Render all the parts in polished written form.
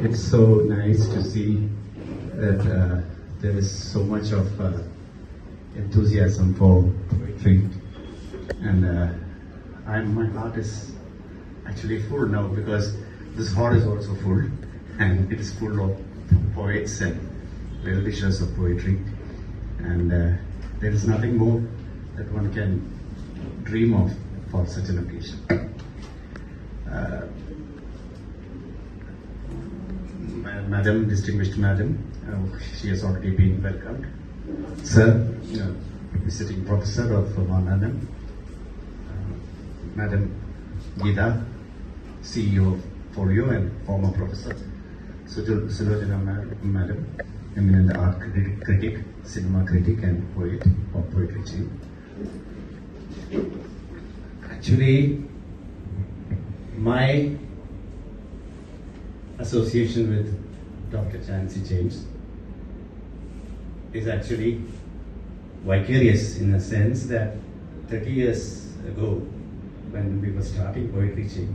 It's so nice to see that there is so much of enthusiasm for poetry, and my heart is actually full now because this hall is also full, and it is full of poets and well-wishers of poetry, and there is nothing more that one can dream of for such an occasion. Madam, distinguished Madam, she has already been welcomed. Sir, visiting professor of Madam, Madam Gita, CEO of Folio and former professor, Sulojana Madam, eminent art critic, cinema critic and poet of Poetry Chain. Actually, my association with Dr. Chansey James is actually vicarious in a sense that 30 years ago, when we were starting Poetry Chain,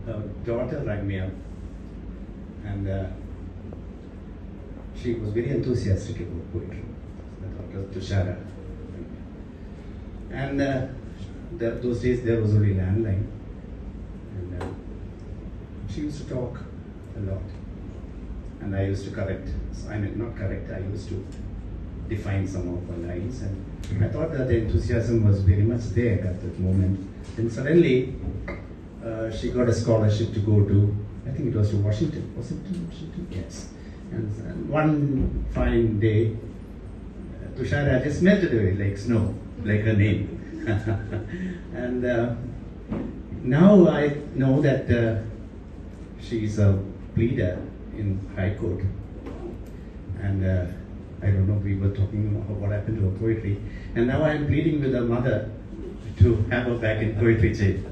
her daughter rang me up, and she was very enthusiastic about poetry, my daughter Tushara. And those days there was only landline, and she used to talk a lot, and I used to correct, not correct, I used to define some of her lines, and I thought that the enthusiasm was very much there at that moment. Then suddenly she got a scholarship to go to, I think it was to Washington. Was it to Washington? Yes. And one fine day, Tushara just melted away like snow, like her name. And now I know that she's a pleader in High Court. And I don't know, we were talking about what happened to her poetry. And now I'm pleading with her mother to have her back in Poetry Chain.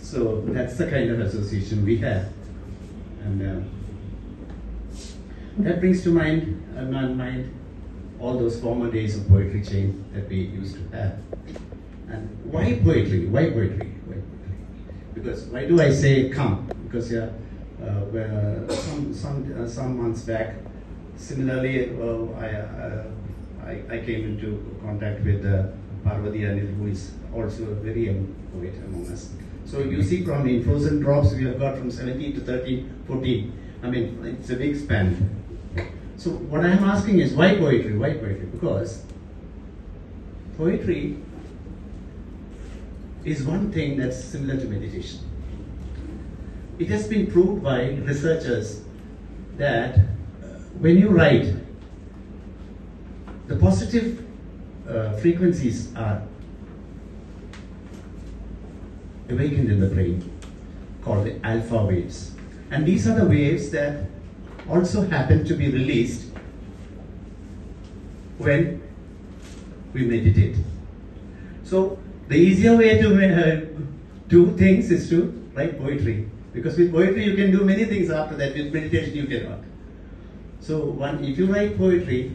So that's the kind of association we have. And that brings to mind, my mind all those former days of Poetry Chain that we used to have. And why poetry? Why poetry? Why poetry? Because why do I say come? Because some months back, similarly, I came into contact with Parvati Anil, who is also a very young poet among us. So you see, from In Frozen Drops, we have got from 17 to 13, 14. I mean, it's a big span. So what I'm asking is, why poetry? Why poetry? Because poetry is one thing that's similar to meditation. It has been proved by researchers that when you write, the positive frequencies are awakened in the brain, called the alpha waves. And these are the waves that also happen to be released when we meditate. So the easier way to do things is to write poetry, because with poetry you can do many things after that. With meditation you cannot. So if you write poetry,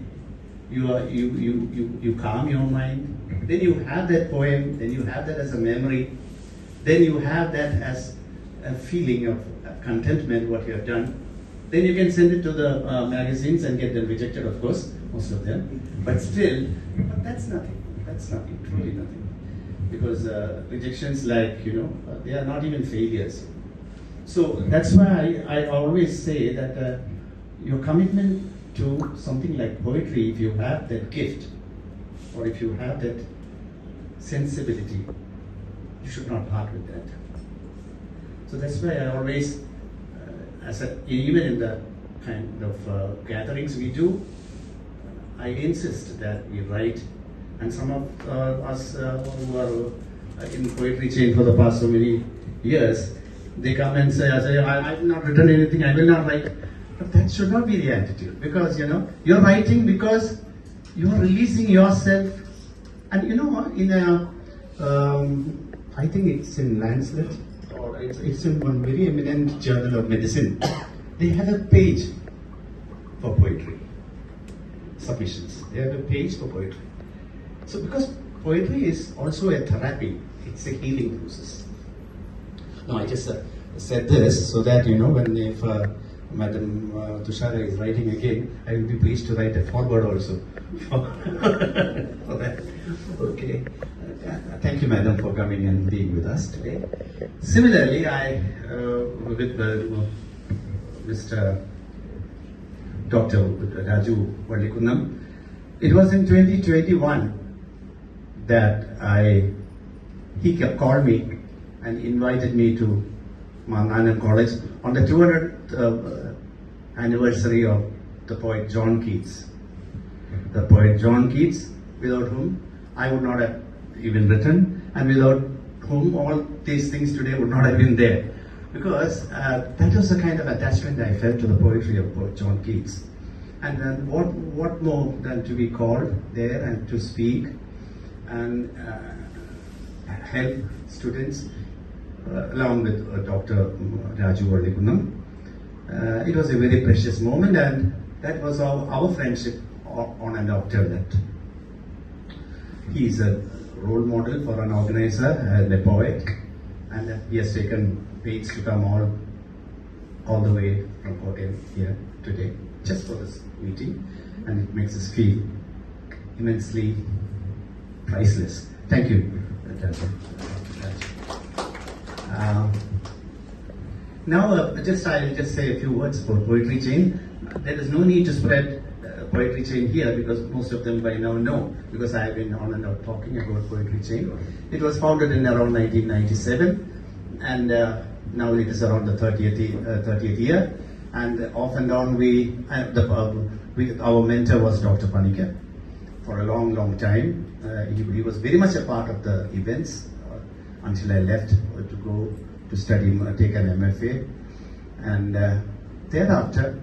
you calm your mind, then you have that poem, then you have that as a memory, then you have that as a feeling of contentment, what you have done. Then you can send it to the magazines and get them rejected, of course, most of them. But still, that's nothing. That's nothing, truly nothing. Because rejections, like, they are not even failures. So that's why I always say that your commitment to something like poetry, if you have that gift, or if you have that sensibility, you should not part with that. So that's why I always, even in the kind of gatherings we do, I insist that we write. And some of us who are in Poetry Chain for the past so many years, they come and say, I've not written anything, I will not write. But that should not be the attitude, because you're writing because you're releasing yourself. And in a, I think it's in Lancet, or it's in one very eminent journal of medicine, they have a page for poetry submissions. They have a page for poetry. So because poetry is also a therapy, it's a healing process. No, I just said this so that, when if Madam Tushara is writing again, I will be pleased to write a forward also for that. Okay. Thank you, Madam, for coming and being with us today. Similarly, with Mr. Dr. Raju Vallikunam, it was in 2021 that he called me and invited me to Manganan College on the 200th anniversary of the poet John Keats. The poet John Keats, without whom I would not have even written, and without whom all these things today would not have been there. Because that was the kind of attachment I felt to the poetry of poet John Keats. And then what more than to be called there and to speak and help students along with Dr. Raju Vallikunam. It was a very precious moment, and that was our friendship on and after that. He is a role model for an organizer and a poet, and he has taken pains to come all the way from Kottayam here today just for this meeting, and it makes us feel immensely priceless. Thank you. Now, I'll just say a few words for Poetry Chain. There is no need to spread Poetry Chain here because most of them by now know, because I have been on and off talking about Poetry Chain. It was founded in around 1997, and now it is around the 30th year. And off and on, our mentor was Dr. Panikar for a long time. He was very much a part of the events until I left to go to study, take an MFA, and thereafter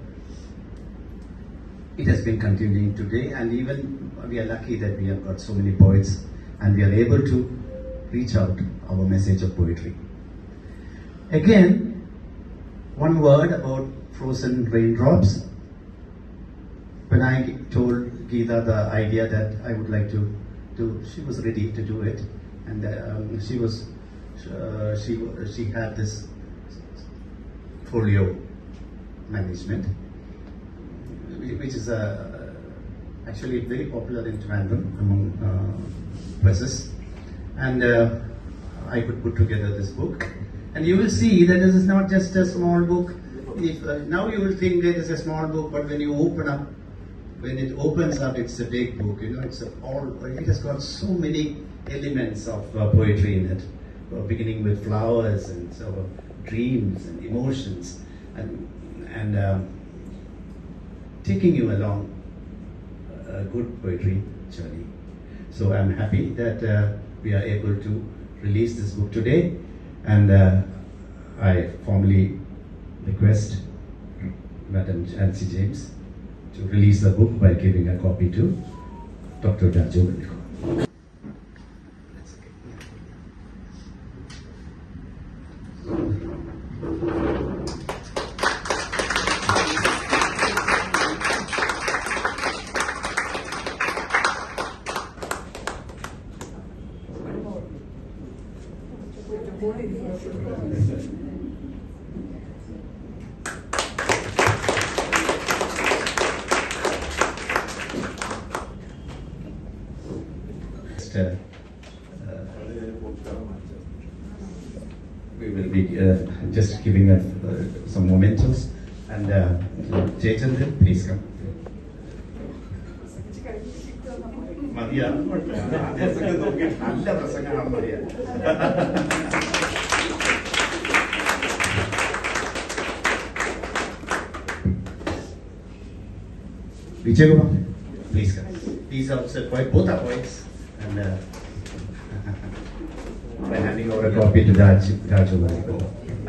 it has been continuing today. And even we are lucky that we have got so many poets, and we are able to reach out our message of poetry. Again, one word about frozen raindrops. When I told Geeta the idea that I would like to do, she was ready to do it, and she had this folio management, which is actually very popular in Trivandrum among presses, and I could put together this book, and you will see that this is not just a small book. Now you will think that it's a small book, but when it opens up, it's a big book. It has got so many elements of poetry in it, beginning with flowers and so dreams and emotions, and taking you along a good poetry journey. So I'm happy that we are able to release this book today, and I formally request Madam Nancy James to release the book by giving a copy to Dr. Raju Vallikunam. We will be just giving some mementos, and Jaychandran, please come. Vijay Kumar, please come. These are also both are poets, and by handing over a copy to Raju Vallikunam. I